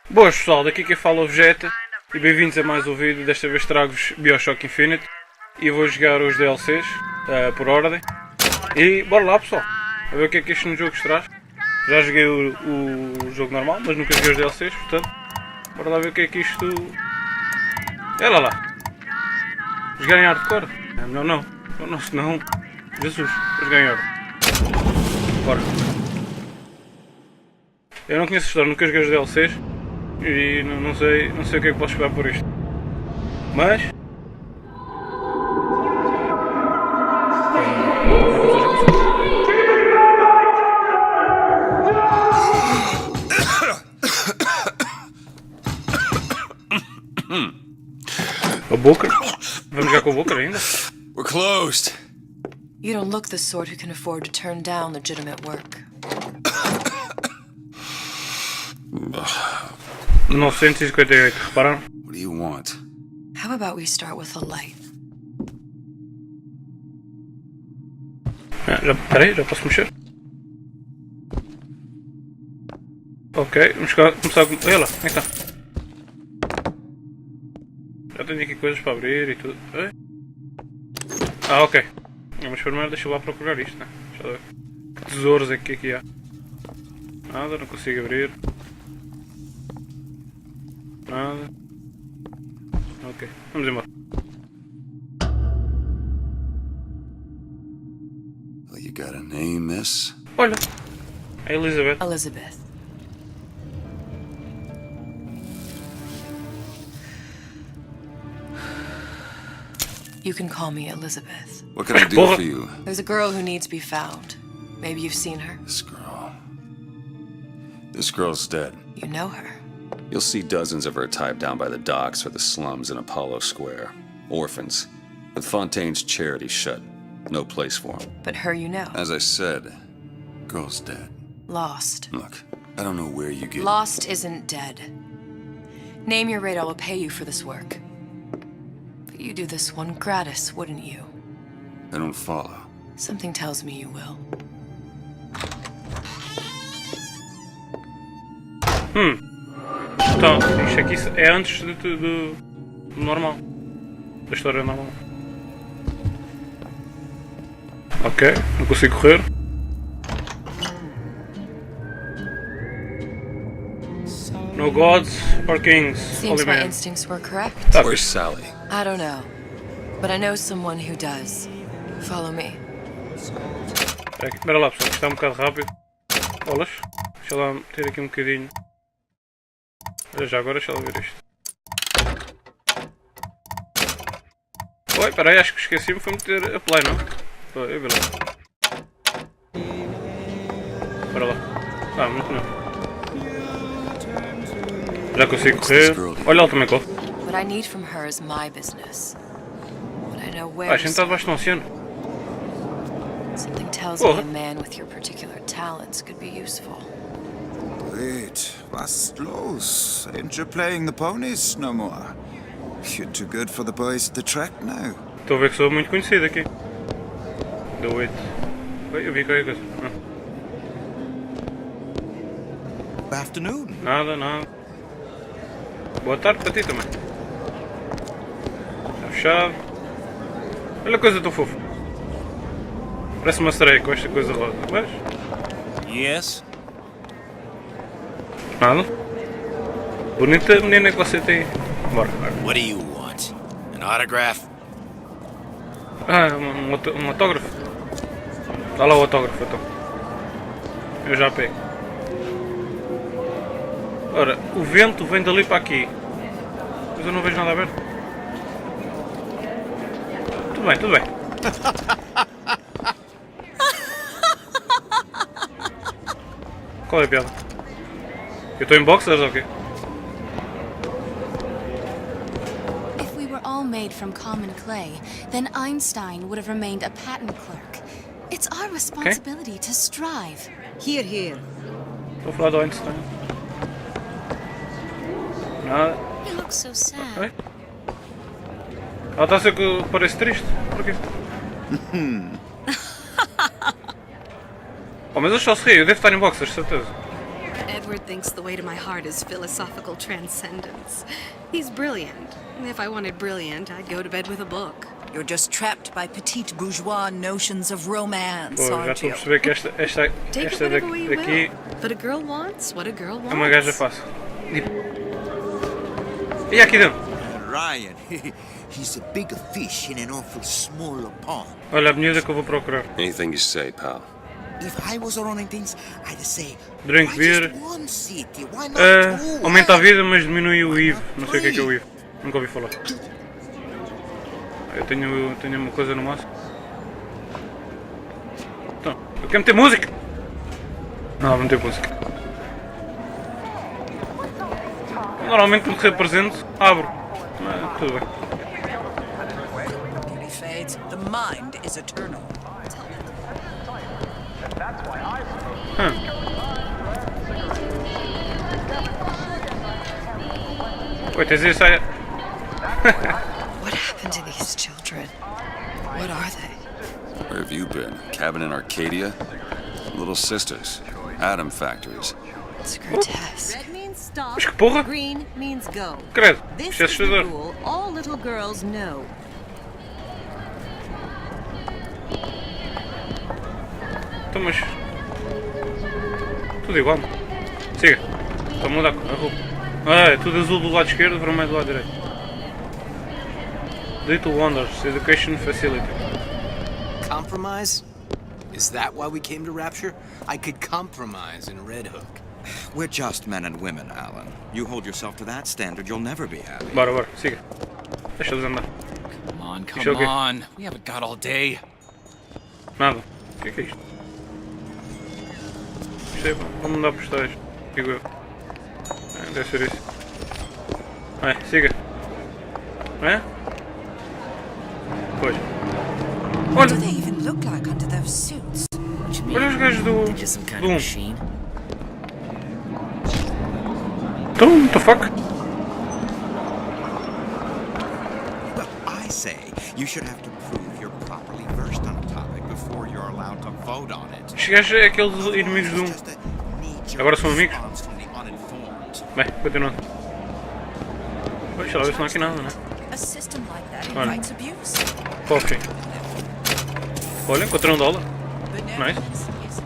Boas pessoal, daqui quem fala é o Vegeta e bem-vindos a mais um vídeo. Desta vez trago-vos Bioshock Infinite e vou jogar os DLCs por ordem. E bora lá pessoal, a ver o que é que este no jogo nos traz. Já joguei o jogo normal, mas nunca joguei os DLCs, portanto bora lá ver o que é que isto... É lá. Jogar em hardcore? É melhor não. Não, senão... Jesus, vou jogar em hardcore. Bora. Eu não conheço a história, nunca joguei os DLCs. E não sei o que é que posso esperar por isto. Mas... O Booker? Vamos jogar com o Booker ainda? We're closed. You don't look the sort who can afford to turn down legitimate work. 958, repararam? What do you want? How about we start with a light? Peraí, já posso mexer? Ok, vamos começar com... Olha lá, onde é que está? Já tenho aqui coisas para abrir e tudo. Ei? Ah, ok. Mas primeiro deixa eu lá procurar isto, né? Deixa eu ver. Que tesouros é que aqui há? Nada, não consigo abrir. Nada. Ok, vamos embora. Well, you got a name, miss? Olha, é Elizabeth. Elizabeth. You can call me Elizabeth. What can I do for you? There's a girl who needs to be found. Maybe you've seen her. This girl. This girl's dead. You know her. You'll see dozens of her tied down by the docks or the slums in Apollo Square. Orphans. With Fontaine's charity shut. No place for them. But her you know. As I said, girl's dead. Lost. Look, I don't know where you get... Lost isn't dead. Name your rate, I will pay you for this work. But you do this one gratis, wouldn't you? I don't follow. Something tells me you will. Então, isto aqui é antes do normal. Da história normal. Ok, não consigo correr. No gods or kings, Seems holy my man. instincts were correct. Tá. Where's Sally? I don't know. But I know someone who does. Follow me. Espera lá pessoal, isto é um bocado rápido. Bolas, deixa lá meter aqui um bocadinho. Já agora deixa lá ver isto. Oi, peraí, acho que esqueci-me, foi meter a play, não? Eu vi lá. Bora lá. Ah, muito não. Já consigo correr. Olha, ele também corre. What I need from her is my business. But I know where Ah, a to gente está start. debaixo do oceano. Something tells me a man with your particular talents could be useful. Wait, was los? Ain't you playing the ponies no more? You're too good for the boys at the track now. Estou a ver que sou muito conhecido aqui. Do it. Oi, eu vi qualquer coisa. Afternoon. Nada. Boa tarde para ti também. Está fechado. Olha a coisa tão fofa. Parece uma sereia com esta coisa rosa. Mas... Yes? Nada. Bonita menina que você tem. Bora. What do you want? An autograph? Ah, um autógrafo. Dá lá o autógrafo então. Eu já pego. Ora, o vento vem dali para aqui. Mas eu não vejo nada aberto. Tudo bem. Qual é a piada? Eu estou em boxers ou quê? If we were all made from common clay, then Einstein would have remained a patent clerk. It's our responsibility to strive. Here, here. Estou a falar do Einstein. Nada. You look so sad. Oi? Ela está a ser que parece triste. Porquê? Oh, mas eu só se ri, eu devo estar em boxers, certeza. Edward thinks the way to my heart is philosophical transcendence. He's brilliant. If I wanted brilliant, I'd go to bed with a book. You're just trapped by petite bourgeois notions of romance, Pô, já aren't estou a you? perceber que Take it esta whatever way you daqui will. But a girl wants what a girl wants. é uma gaja fácil. E aqui dentro? Ryan, he's a big fish in an awful small pond. Olha a miúda que eu vou procurar. Anything you say, pal. If I was running things, I'd say, Drink why beer. just one city? Why not two? Aumenta a vida, mas diminui o IV. Não sei o que é o IV. Nunca ouvi falar. Eu tenho uma coisa no máximo. Então, eu quero meter música! Não, vou meter música. Normalmente quando se apresento, abro. Mas tudo bem. Beauty fades. The mind is eternal. Oi, tens isso aí? What happened to these children? What are they? Where have you been? Cabin in Arcadia? Little sisters. Atom factories. It's grotesque. Red means stop. Mas que porra? Green means go. Credo, This isto é is the assustador. rule all little girls know. Então, mas... Tudo igual. Siga. Estou a mudar a roupa. Ah, é tudo azul do lado esquerdo, vermelho do lado direito. Little Wonders, Education Facility. Compromise? Is that why we came to Rapture? I could compromise in Red Hook. We're just men and women, Alan. You hold yourself to that standard, you'll never be happy. Bora, bora, siga. Deixa-los andar. Come on, Isto é come o quê? on. We haven't got all day. Nada. O que é isto? Isto é para mudar postais. Digo eu. Deve ser isso. Vai, siga. É? Pois. What do Olha, they even look like under those suits? olha os gajos do... Just some kind do of 1. machine. Então, what the fuck? Well, I say you should have to prove you're properly versed on a topic before you're allowed to vote on it. Estes gajos é aqueles inimigos do 1. Just a knee-jerk Agora são amigos? response from the uninformed. Bem, continuando. Pois, deixa lá ver se não há aqui nada, né? A system like that Olha. invites abuse. Coffee. Olha, encontrei $1. Nice. Benevolence is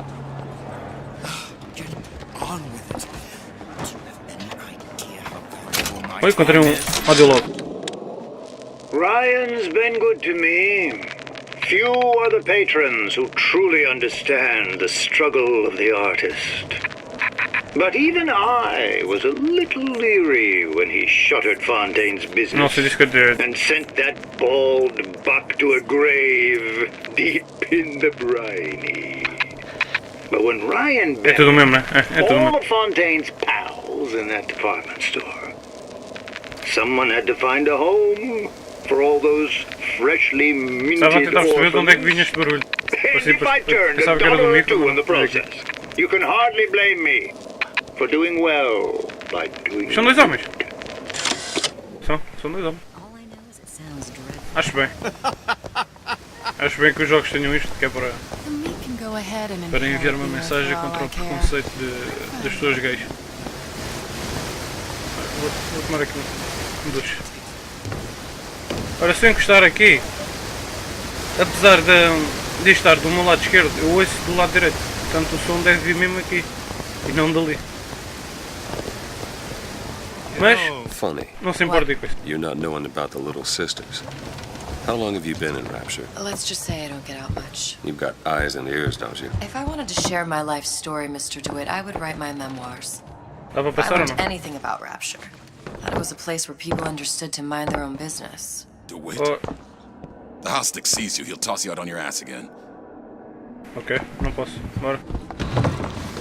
Get on with it. Do you have any idea how valuable my Olha, encontrei time is? audiolog. Ryan's been good to me. Few are the patrons who truly understand the struggle of the artist. But even I was a little leery when he shuttered Fontaine's business Nossa, diz que é and sent that bald buck to a grave deep in the briny. But when Ryan É tudo bent mesmo, né? É tudo all mesmo. of Fontaine's pals in that department store, someone had to find a home for all those freshly Estava a minted tentar perceber de onde é que orphans. vinha este barulho. And if I turned Pensava a que era do dollar or micro, two in the mas não é aqui. process, you can hardly blame me for doing well by doing São 2 good. homens. São 2 homens. All I know is it sounds dreadful. Acho bem. Acho bem que os jogos tenham isto, que é para The meat can go ahead and enviar inherit uma the earth mensagem for all contra I o care. preconceito das pessoas gays. Vou tomar aqui um duche. Ora, se eu encostar aqui, apesar de estar do meu lado esquerdo, eu ouço do lado direito. Portanto, o som deve vir mesmo aqui e não dali. Mas, Funny, não se importa com isso. you not knowing about the little sisters. How long have you been in Rapture? Let's just say I don't get out much. You've got eyes and ears, don't you? If I wanted to share my life story, Mr. DeWitt, I would write my memoirs. Dá para I passar ou learned não? anything about Rapture. Thought it was a place where people understood to mind their own business. DeWitt. Oh, The Hostic sees you, he'll toss you out on your ass again. ok, não posso. Bora.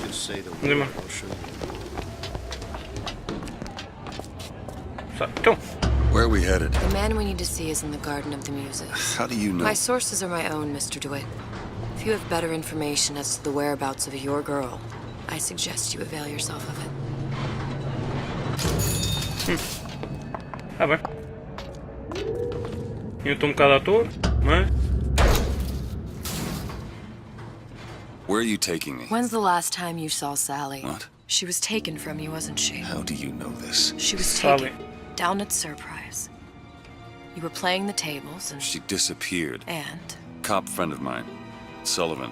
Just say the Onde é, mano? Então, Where are we headed? The man we need to see is in the Garden of the Muses. How do you know? My sources are my own, Mr. DeWitt. If you have better information as to the whereabouts of your girl, I suggest you avail yourself of it. ah bem. Eu estou um bocado à toa, mas... Where are you taking me? When's the last time you saw Sally? What? She was taken from you, wasn't she? How do you know this? She was Sally. taken down at Surprise. You were playing the tables and... She disappeared. And? Cop friend of mine, Sullivan,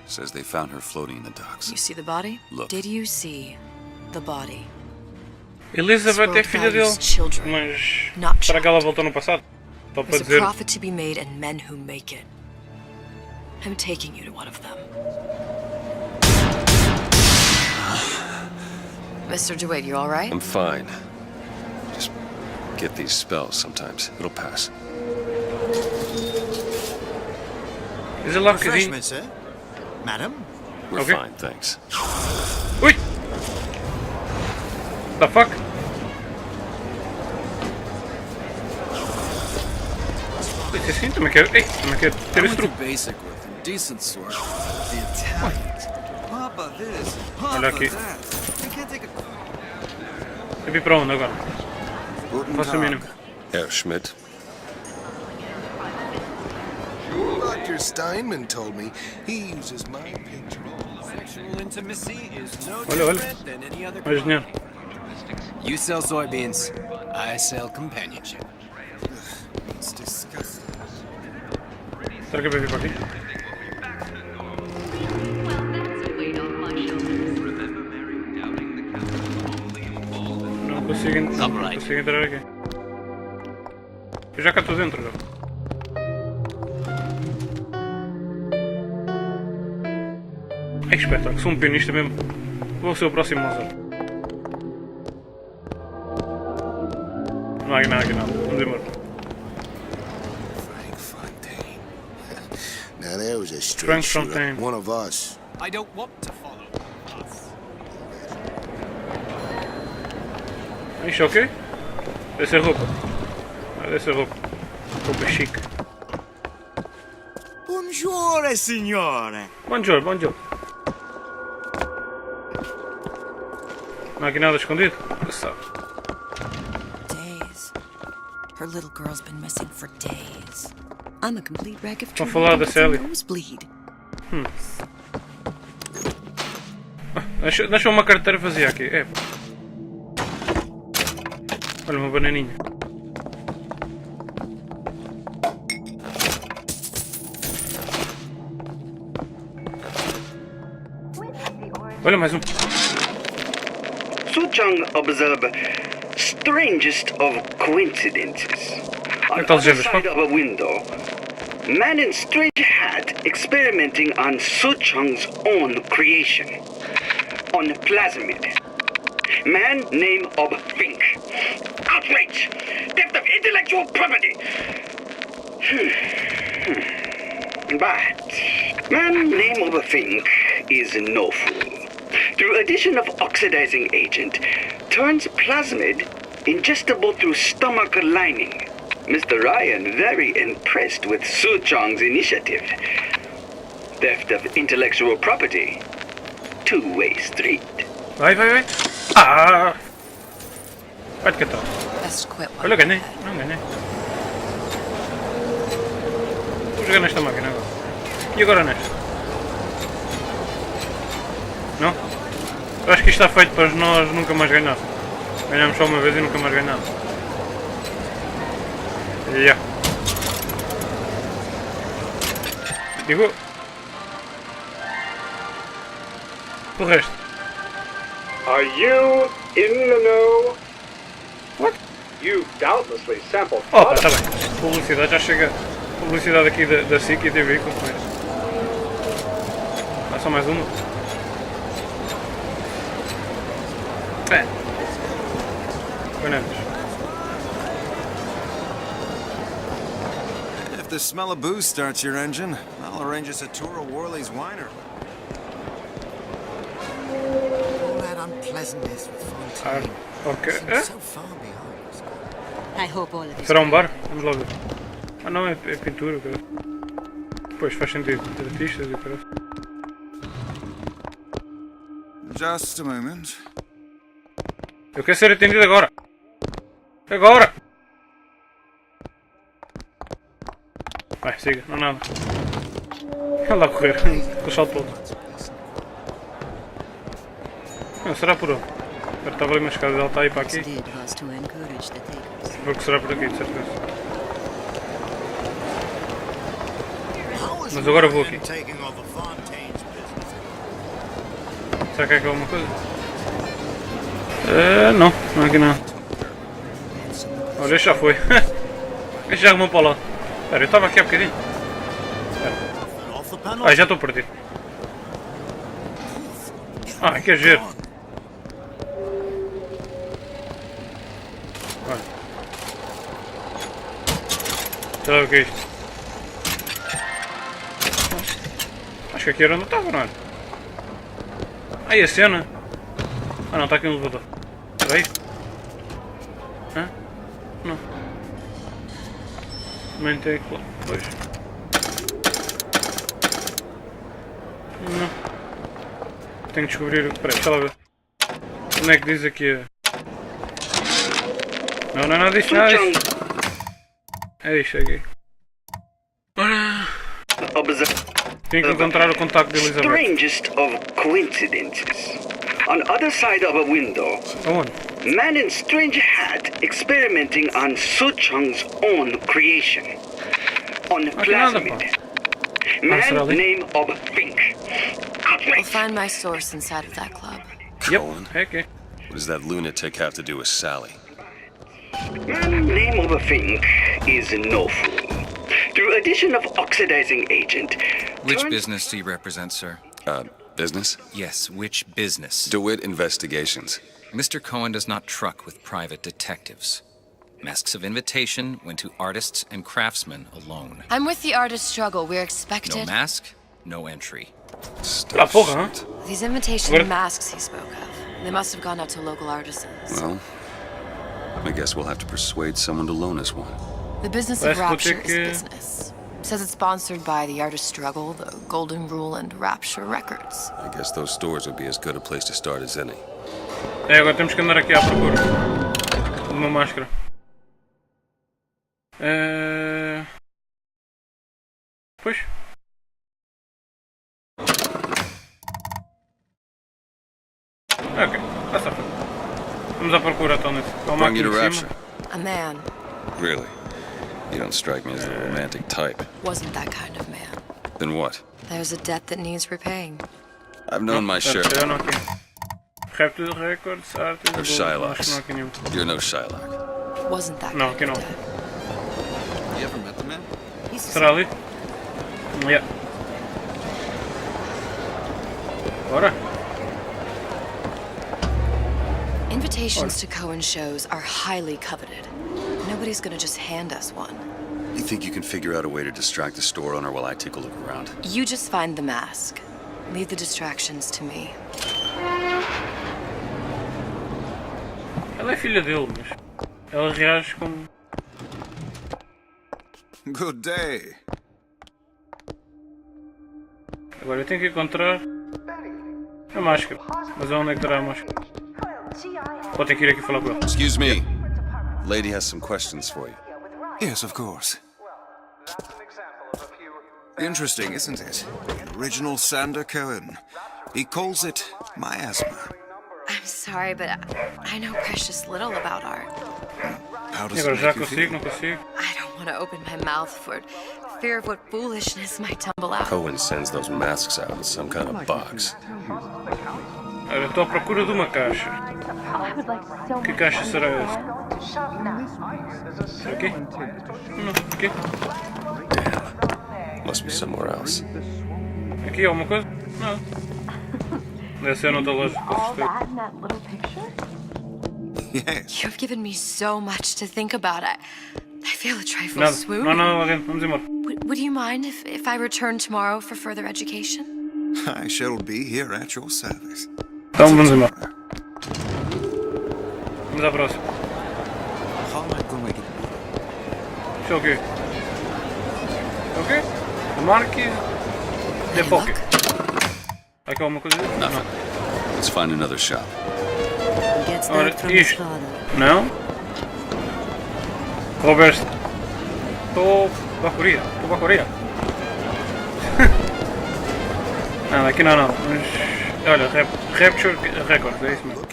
says they found her floating in the docks. You see the body? Look. Did you see the body? Elizabeth é filha dele. Mas será que ela voltou no passado? Só para There's a dizer. profit to be made and men who make it. I'm taking you to one of them. Mr. DeWitt, you alright? I'm fine. Just get these spells sometimes. It'll pass. Is it lucky? Refreshment, sir. Madam? We're Okay. fine, thanks. Ui! The fuck? Isso assim também quero. Ei, também quero ter esse truque. Basic with a decent sort. The Italians. Papa this, Olha aqui. that. We can't take a... Eu vi para onde agora? Guten Faço o mínimo. Tag. Herr Schmidt. Dr. Steinman told me he uses my picture. Sexual intimacy is no Olha, olha. different than any other Mais dinheiro. You sell soybeans, I sell companionship. It's disgusting. Será que eu vou vir para aqui? Não consigo, não consigo entrar aqui. Eu já cá estou dentro, já. É que espetáculo, sou um pianista mesmo. Vou ser o próximo Mozart. Não há aqui nada, aqui nada. Vamos embora. Now there was a Frank straight shooter, Fontaine. one of us. I don't want to follow us. Isto é o quê? Deve ser roupa. Ah, deve ser roupa. Roupa chique. Buongiorno, signore. Bonjour, bonjour. Não há aqui nada escondido? Sabe. Days. Her little girl's been missing for days. I'm a complete wreck of Estão a falar da Sally. nosebleed. Deixa uma carteira vazia aqui. É. Olha, uma bananinha. Olha, mais um. Suchang observed strangest of coincidences. On the Então, other James, side of a window, man in strange hat experimenting on Suchang's own creation. On plasmid. Man name of Fink. Outrage! Theft of intellectual property! But man name of Fink is no fool. Through addition of oxidizing agent, turns plasmid ingestible through stomach lining. Mr. Ryan very impressed with Su Chong's initiative. Theft of intellectual property. Two-way street. Vai, vai, vai. Ah! Vai te catar. Best quit while Olha, you're ganhei. ahead. Não ganhei. Vou jogar nesta máquina agora. E agora nesta? Não? Eu acho que isto está feito para nós nunca mais ganhar. Ganhamos só uma vez e nunca mais ganhamos. Yeah. Digo. O resto. Are you in the know? What? You doubtlessly sampled Opa, está bem. Publicidade já chega. Publicidade aqui da SIC e TV com isso. Há só mais uma. É. Bananas. If the smell of booze starts your engine, I'll arrange us a tour of Worley's Winer. All that unpleasantness with Fontaine. Ok. Seems so far behind. I hope all of this. Será um bar? Vamos lá ver. Ah não, é pintura, cara. Pois faz sentido. Artistas e caralho. Just a moment. Eu quero ser atendido agora. Agora! Vai, siga, não há nada. Olha lá correr, com o salto todo. Não, será por onde? Estava ali uma escada, ela está aí para aqui. Porque será por aqui, de certeza. Mas agora vou aqui. Será que é aqui alguma coisa? Não, não é aqui não. Olha, este já foi. Este já arrumou para lá. Espera, eu estava aqui há bocadinho. Ah, já estou perdido. Ah, que giro. Olha. Deixa eu ver o que é isto. Acho que aqui era onde eu estava, não é? Ah, e a cena? Ah não, está aqui um elevador. Espera aí. Hã? Não. Também tem aqui lá. Pois. Não. Tenho que descobrir. Espera aí, deixa lá ver. Onde é que diz aqui? Não, não é nada disto, nada disto. É isto aqui. Ora. Tenho que encontrar o contacto de Elizabeth. Strangest of coincidences. On other side of a window. Aonde? Man in strange hat experimenting on Suchung's own creation. On plasmid. Man name of Fink. I'll find my source inside of that club. Cohen? Okay. What does that lunatic have to do with Sally? Man name of a Fink is no fool. Through addition of oxidizing agent. Which business do you represent, sir? Business? Yes, which business? DeWitt Investigations. Mr. Cohen does not truck with private detectives. Masks of invitation went to artists and craftsmen alone. I'm with the artist struggle. We're expected. No mask, no entry. Stuff, huh? These invitation masks he spoke of. They must have gone out to local artisans. Well, I guess we'll have to persuade someone to loan us one. The business of Rapture is business. Says it's sponsored by the Artist Struggle, the Golden Rule, and Rapture Records. I guess those stores would be as good a place to start as any. Agora temos que andar aqui à procura de uma máscara. Pois. Ok, passa. Vamos à procura então nisso. Bring you to Rapture? A man. Really? You don't strike me as the romantic type. Wasn't that kind of man. Then what? There's a debt that needs repaying. I've known my share. Rapture Records, artes. Of Shylocks. You're no Shylock. Wasn't that Não, kind aqui não. of debt. You ever met the man? Será ali? Yeah. Bora. Invitations to Cohen shows are highly coveted. Nobody's gonna just hand us one. You think you can figure out a way to distract the store owner while I take a look around? You just find the mask. Leave the distractions to me. Ela é filha dele, mas ela reage como... Good day. Agora eu tenho que encontrar a máscara. Mas aonde é que terá a máscara? Vou ter que ir aqui falar com ela. Excuse me. The lady has some questions for you. Yes, of course. Interesting, isn't it? Original Sander Cohen. He calls it miasma. I'm sorry, but I know precious little about art. How does it make you feel? I don't want to open my mouth for fear of what foolishness might tumble out. Cohen sends those masks out in some kind of box. Olha, estou à procura de uma caixa. Que caixa será essa? Aqui? Não, aqui. Damn. Must be somewhere else. Aqui alguma coisa? Não. Deve ser noutra loja. Yes. You've given me so much to think about. I feel a trifle Nada. swoon. Não, lá dentro. Vamos embora. Would you mind if I return tomorrow for further education? I shall be here at your service. Então vamos embora. Vamos à próxima. Isso é o quê? É o quê? O Marquis de Pocket. Aqui alguma coisa? Nothing. Let's find another shop. Ora, isto. Não? Roberto. Estou bacuria. Não, aqui não. Mas Olha, Rapture Records, é isso mesmo.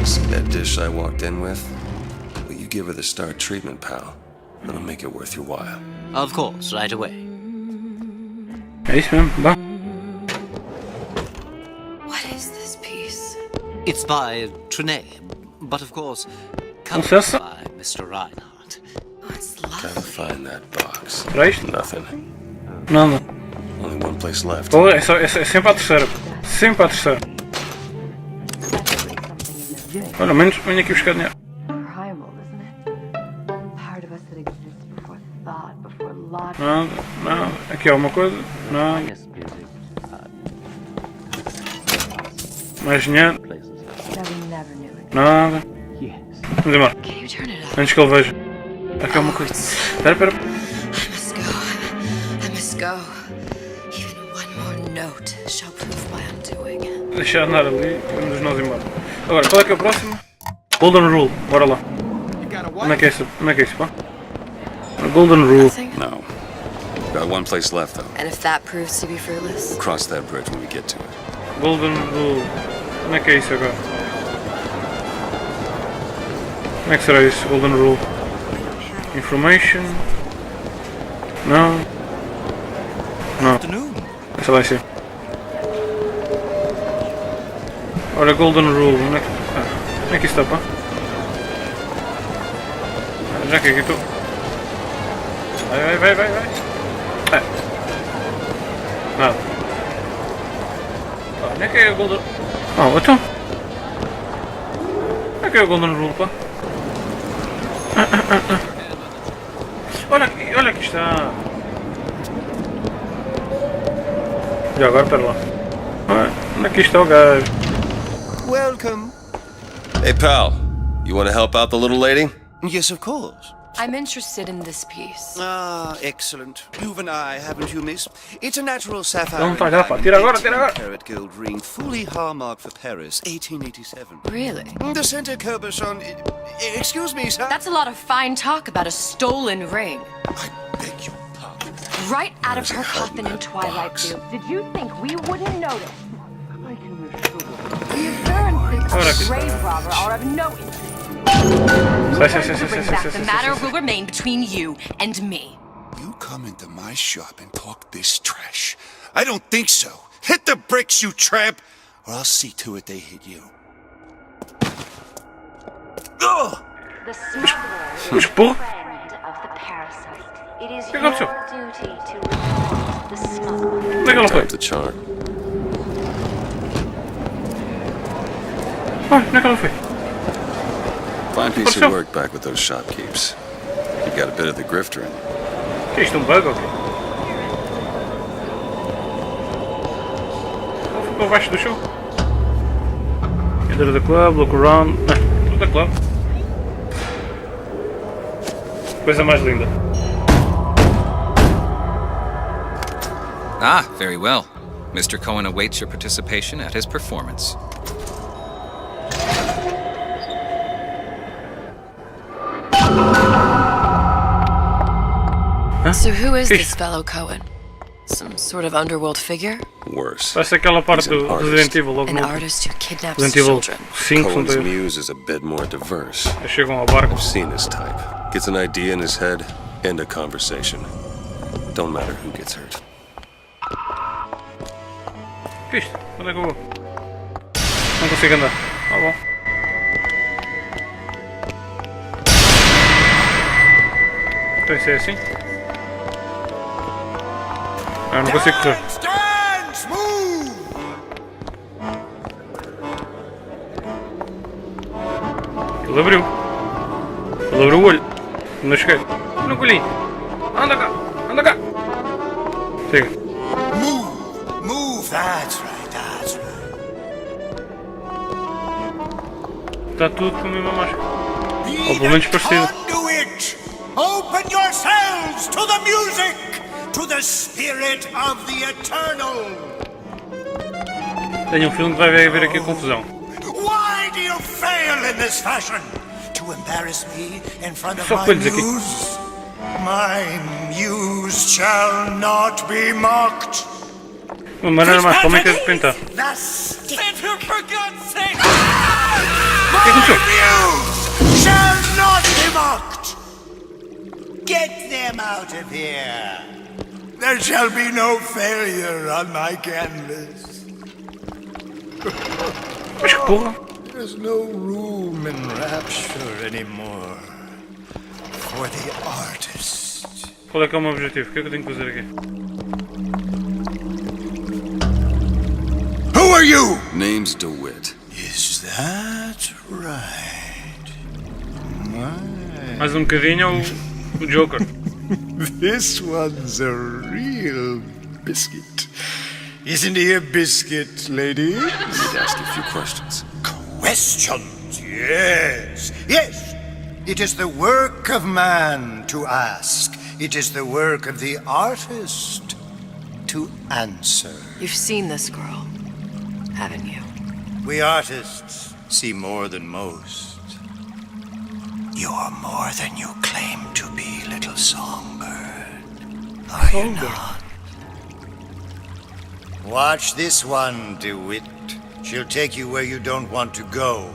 See that dish I walked in with? Will you give her the star treatment, pal? That'll make it worth your while. Of course, right away. É isso mesmo, vá. What is this piece? It's by Trenet, but of course, covered Sucesso. by Mr. Reinhardt. Gotta find that box. Para isto? Nothing. Nada. Only one place left. Pô, é sempre a terceira. Sempre a terceira. Olha, ao menos venho aqui buscar dinheiro. Nada, nada. Aqui há uma coisa. Nada. Mais dinheiro. Nada. Vamos embora. Antes que ele veja. Aqui há uma coisa. Espera, espera. I must go. Even one more note shall prove my undoing. Deixar andar ali e vamos nós embora. Agora, qual é que é o próximo? Golden Rule, bora lá. Onde é que é isso? Onde é que é isso, pá? Golden Rule. No. Got one place left, though. And if that proves to be fruitless? We'll cross that bridge when we get to it. Golden Rule. Onde é que é isso agora? Como é que será isso? Golden Rule. Information. Não. Não. Essa lá em cima. Ora, Golden Rule. Onde é que isso está, pá? Já que aqui estou. Vai. Nada. Onde é que é o Golden... Oh, então. Onde é que é o Golden Rule, pá? Olha aqui está. Já agora, pera lá. Onde é que está o gajo? Welcome. Hey, pal. You want to help out the little lady? Yes, of course. I'm interested in this piece. Ah, excellent. Juvenile, haven't you, miss? It's a natural sapphire. Não está já, pá. Tira agora. Carat gold ring, fully hallmarked for Paris, 1887. Really? The center Kerberson. Excuse me, sir. That's a lot of fine talk about a stolen ring. I beg your pardon. Right out of her coffin in Twilight Field. Did you think we wouldn't notice? I can assure you, the appearances of a grave robber are of no interest. The matter will remain between you and me. You come into my shop and talk this trash. I don't think so. Hit the bricks, you tramp, or I'll see to it they hit you. Ugh! The smuggler is a friend of the parasite. It is your duty to report the smuggler. Type the chart. Onde é que ela foi? Fine piece of work back with those shopkeepers. You got a bit of the grifter in you. Que é isto, bug ou quê? Ela foi para baixo do chão. Enter the club, look around. Tudo da club. Coisa mais linda. Ah, very well. Mr. Cohen awaits your participation at his performance. So who is this fellow Cohen? Some sort of underworld figure? Worse. Parece aquela parte do Resident Evil logo An no artist who kidnaps Resident Evil children. 5, não Cohen's tem. muse is a bit more diverse. Chegam ao barco. I've seen his type. Gets an idea in his head, end a conversation. Don't matter who gets hurt. Que isto? Onde é que eu vou? Não consigo andar. Ah, bom. Então isso é assim? Ah, não consigo correr. Stands, move! Ele abriu. Ele abriu o olho. Não cheguei. Não colhi. Anda cá. Anda cá. Siga. Move, that's right. Está tudo com a mesma máscara. Ou pelo menos parecido. Conduit! Open yourselves to the music! To the spirit of the eternal! Tenho um filme que vai haver aqui confusão. Why do you fail in this fashion? To embarrass me in front of Só my coisas aqui. muse? My muse shall not be mocked. Uma maneira mais cómica de pintar. The stick. For God's sake! My muse shall not be mocked. Get them out of here. There shall be no failure on my canvas. Mas que porra? There's no room in rapture anymore for the artist. Qual é que é o meu objetivo? O que é que eu tenho que fazer aqui? Who are you? Name's DeWitt. Is that right? Mais bocadinho o Joker. This one's a real biscuit. Isn't he a biscuit, lady? I need to ask you a few questions. Questions, yes. Yes. It is the work of man to ask. It is the work of the artist to answer. You've seen this girl, haven't you? We artists see more than most. You're more than you claim to be, little songbird. Are you not? Watch this one, DeWitt. She'll take you where you don't want to go.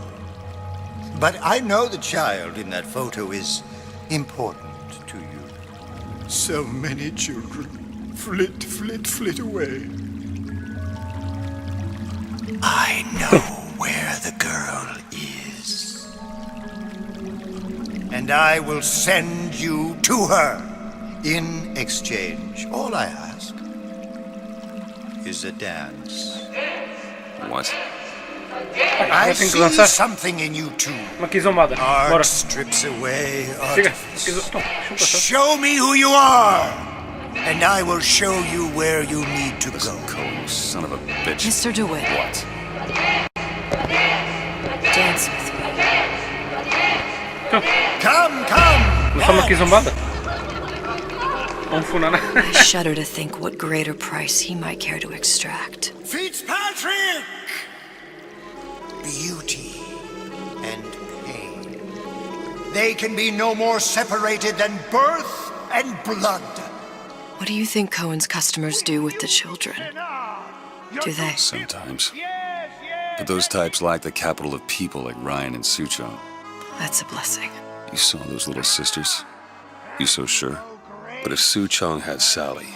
But I know the child in that photo is important to you. So many children flit, flit, flit away. I know where the girl is. And I will send you to her in exchange. All I ask is a dance. What? I see something in you too. Art strips away artifice. Show me who you are, and I will show you where you need to go. Cohen, son of a bitch. Mr. DeWitt. What? Dance with me. Come, come! Não estamos aqui zombada? I shudder to think what greater price he might care to extract. Fitzpatrick! Beauty and pain. They can be no more separated than birth and blood. What do you think Cohen's customers do with the children? Do they? Sometimes. But those types lack the capital of people like Ryan and Suchong. That's a blessing. You saw those little sisters? You so sure? But if Suchong had Sally,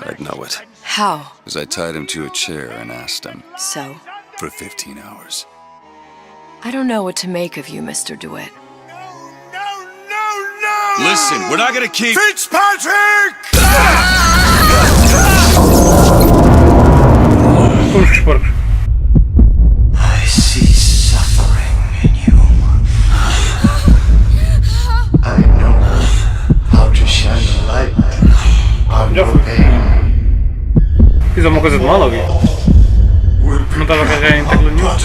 I'd know it. How? As I tied him to a chair and asked him. So? For 15 hours. I don't know what to make of you, Mr. DeWitt. Listen, we're not gonna keep... Fitzpatrick! I see suffering in you. I know how to shine a light on your pain. Fiz alguma coisa de mal, alguém? Não estava a carregar em tecla nenhuma.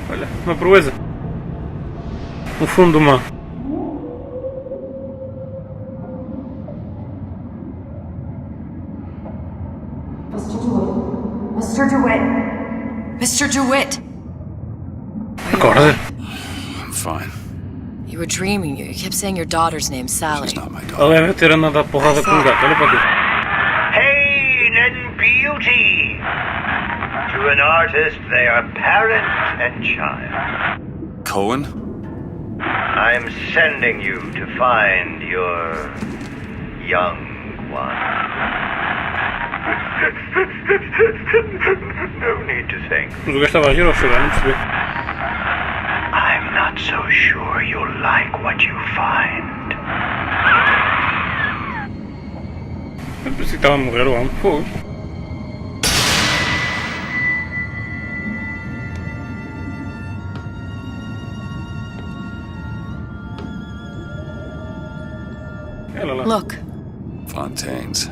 Olha, uma proeza. No fundo do mar. Mr. DeWitt! Mr. DeWitt! Acorda. I'm fine. You were dreaming. You kept saying your daughter's name, Sally. She's not my daughter. Ela deve ter andado a porrada com o gato. Olha para aqui. Pain and beauty. To an artist, they are parent and child. Cohen? I'm sending you to find your young one. No need to think. Mas o gajo estava a rir ou a chorar, não percebi. I'm not so sure you'll like what you find. Eu pensei que estava a morrer o homem. Fogo. Look. Fontaine's.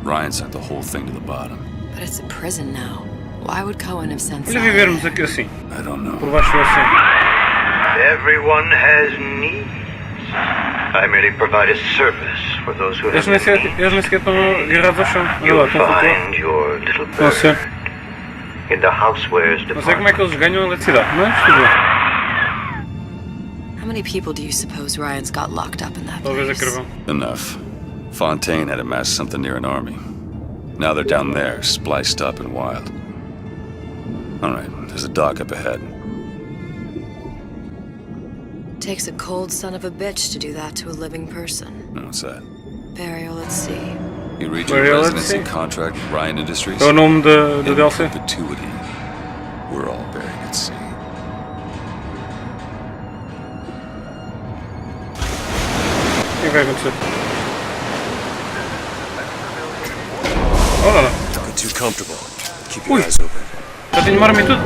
Ryan sent the whole thing to the bottom. But it's a prison now. Why would Cohen have sent Olha Sally? vivermos aqui assim. I don't know. Por baixo do oceano. Everyone has needs. I merely provide a service for those who have Eles nem sequer estão agarrados ao chão. Olha lá, estão a flutuar. find your little No oceano. in the housewares Não sei como é que eles ganham eletricidade, mas tudo bem. How many people do you suppose Ryan's got locked up in that Talvez a place? carvão. Enough. Fontaine had amassed something near an army. Now they're down there, spliced up and wild. Alright, there's a dock up ahead. Takes a cold son of a bitch to do that to a living person. What's that? Burial, let's see. You read your Burial, let's residency see. contract with Ryan Industries? É o nome da In DLC. perpetuity, we're all buried at sea. O que vai acontecer? Olha lá. Too comfortable. Keep Ui. your eyes open. Já tenho uma arma e tudo.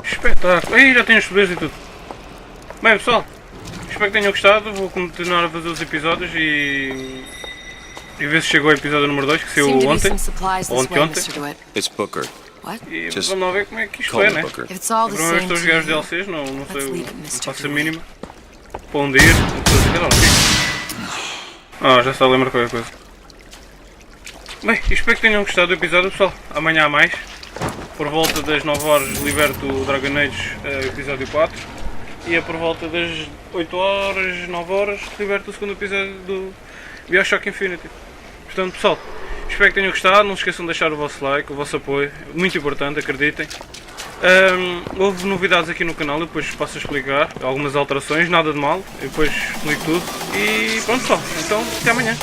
Espetáculo. Aí já tenho os poderes e tudo. Bem pessoal, espero que tenham gostado. Vou continuar a fazer os episódios e ver se chegou ao episódio número 2 que saiu ontem. Ou anteontem. It's Booker. E Just vamos lá ver como é que isto call é, me né? Booker. If it's all the Primeira vez same estou a jogar os to you, DLCs, não sei, let's leave it, não Mr. faço a Dewey. mínima. Para onde ir, não sei dizer, não, ok? Já se lembra qualquer coisa. Bem, espero que tenham gostado do episódio, pessoal. Amanhã há mais. Por volta das 9 horas liberto o Dragon Age episódio 4. E por volta das 8 horas, 9 horas, liberto o segundo episódio do Bioshock Infinity. Portanto, pessoal, espero que tenham gostado. Não se esqueçam de deixar o vosso like, o vosso apoio. Muito importante, acreditem. Houve novidades aqui no canal, eu depois passo a explicar. Algumas alterações, nada de mal. Eu depois explico tudo. E pronto, pessoal. Então, até amanhã.